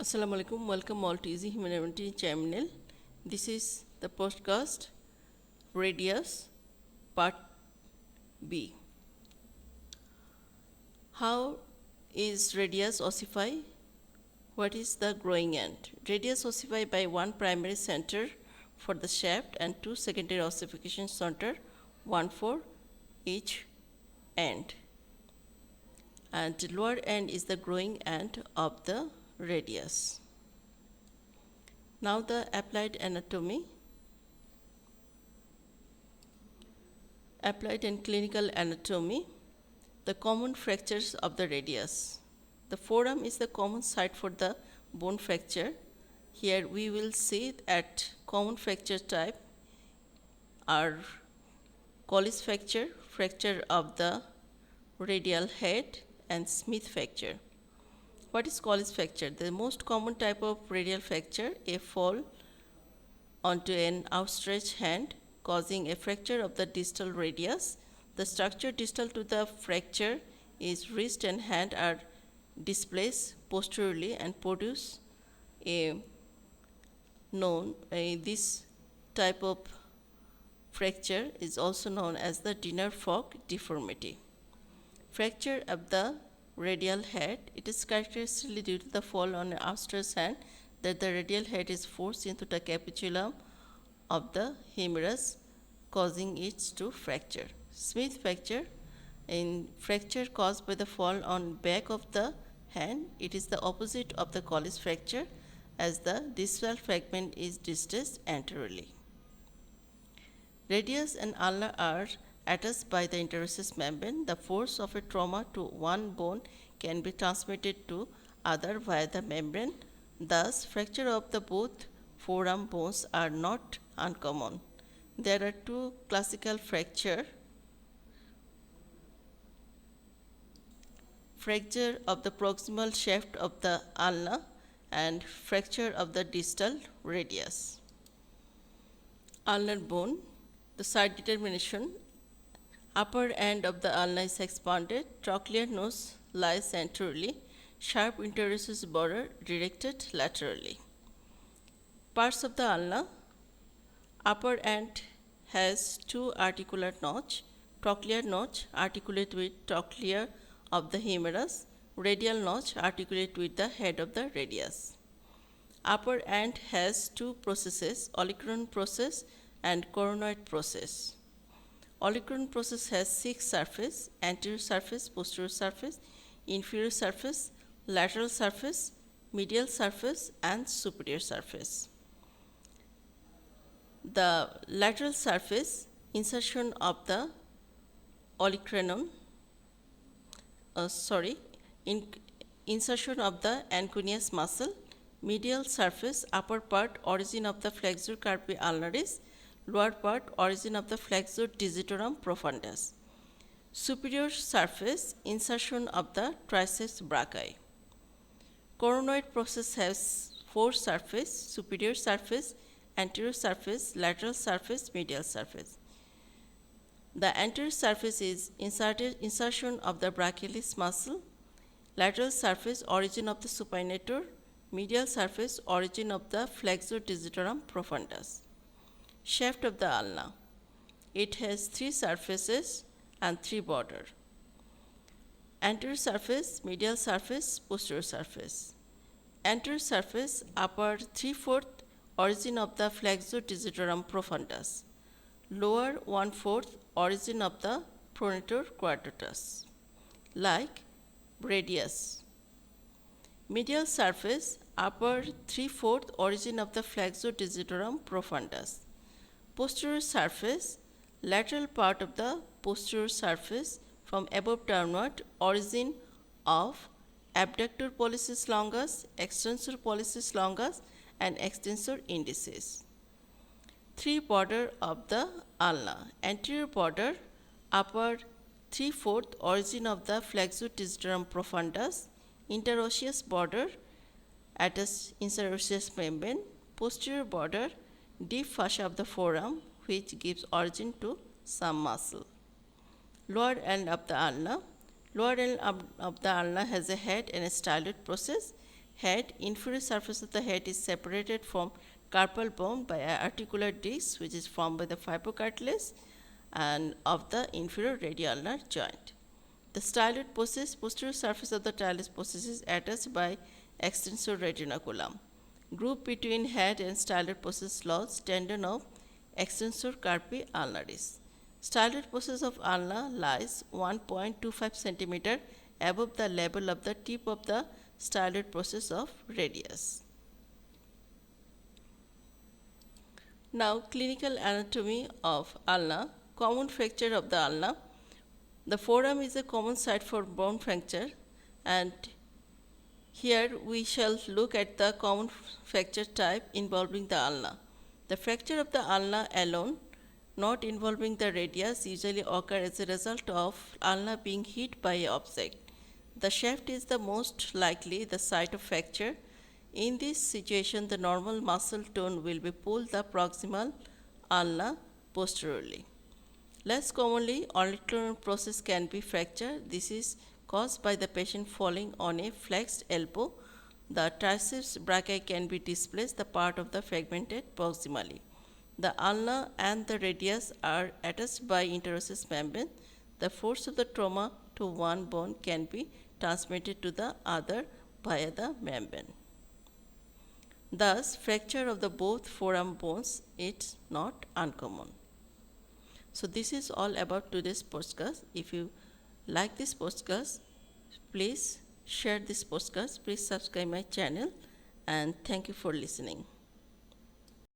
Assalamu alaikum. Welcome all to Easy Humanity channel. This is the podcast Radius Part B. How is radius ossify? What is the growing end? Radius ossify by one primary center for the shaft and two secondary ossification center, one for each end. And lower end is the growing end of the radius. Now the applied anatomy. Applied and clinical anatomy. The common fractures of the radius. The forearm is the common site for the bone fracture. Here we will see that common fracture type are Colles fracture, fracture of the radial head, and Smith fracture. What is Colles fracture? The most common type of radial fracture, a fall onto an outstretched hand, causing a fracture of the distal radius. The structure distal to the fracture is wrist and hand are displaced posteriorly and produce this type of fracture is also known as the dinner fork deformity. Fracture of the radial head. It is characteristically due to the fall on an outstretched hand that the radial head is forced into the capitulum of the humerus, causing it to fracture. Smith fracture. In fracture caused by the fall on back of the hand, it is the opposite of the Colles fracture, as the distal fragment is distanced anteriorly. Radius and ulna are attached by the interosseous membrane. The force of a trauma to one bone can be transmitted to other via the membrane. Thus, fracture of the both forearm bones are not uncommon. There are two classical fracture of the proximal shaft of the ulna and fracture of the distal radius. Ulnar bone. The side determination. Upper end of the ulna is expanded. Trochlear nose lies anteriorly. Sharp interosseous border directed laterally. Parts of the ulna. Upper end has two articular notch. Trochlear notch articulate with trochlea of the humerus. Radial notch articulate with the head of the radius. Upper end has two processes, olecranon process and coronoid process. Olecranon process has six surfaces: anterior surface, posterior surface, inferior surface, lateral surface, medial surface, and superior surface. The lateral surface, insertion of the olecranon, insertion of the anconeus muscle. Medial surface, upper part, origin of the flexor carpi ulnaris. Lower part, origin of the flexor digitorum profundus. Superior surface, insertion of the triceps brachii. Coronoid process has four surfaces: superior surface, anterior surface, lateral surface, medial surface. The anterior surface is insertion of the brachialis muscle. Lateral surface, origin of the supinator. Medial surface, origin of the flexor digitorum profundus. Shaft of the ulna. It has three surfaces and three borders. Anterior surface, medial surface, posterior surface. Anterior surface, upper 3/4, origin of the flexor digitorum profundus. Lower 1/4, origin of the pronator quadratus, like radius. Medial surface, upper 3/4, origin of the flexor digitorum profundus. Posterior surface, lateral part of the posterior surface from above downward, origin of abductor pollicis longus, extensor pollicis longus, and extensor indicis. Three border of the ulna. Anterior border, upper 3/4, origin of the flexor digitorum profundus. Interosseous border, attached interosseous membrane. Posterior border, deep fascia of the forearm, which gives origin to some muscle. Lower end of the ulna. Lower end of the ulna has a head and a styloid process. head, inferior surface of the head is separated from carpal bone by an articular disc which is formed by the fibrocartilage and of the inferior radial joint. The styloid process, posterior surface of the talus process is attached by extensor retinaculum. Group between head and styloid process lodge tendon of extensor carpi ulnaris. Styloid process of ulna lies 1.25 cm above the level of the tip of the styloid process of radius. Now, clinical anatomy of ulna. Common fracture of the ulna. The forearm is a common site for bone fracture, and here we shall look at the common fracture type involving the ulna. The fracture of the ulna alone, not involving the radius, usually occur as a result of ulna being hit by an object. The shaft is the most likely the site of fracture. In this situation, the normal muscle tone will be pulled the proximal ulna posteriorly. Less commonly, auricular process can be fractured. This is caused by the patient falling on a flexed elbow. The triceps brachii can be displaced, the part of the fragmented proximally. The ulna and the radius are attached by interosseous membrane. The force of the trauma to one bone can be transmitted to the other via the membrane. Thus, fracture of the both forearm bones is not uncommon. So this is all about today's podcast. If you like this podcast, please share this podcast. Please subscribe my channel, and thank you for listening.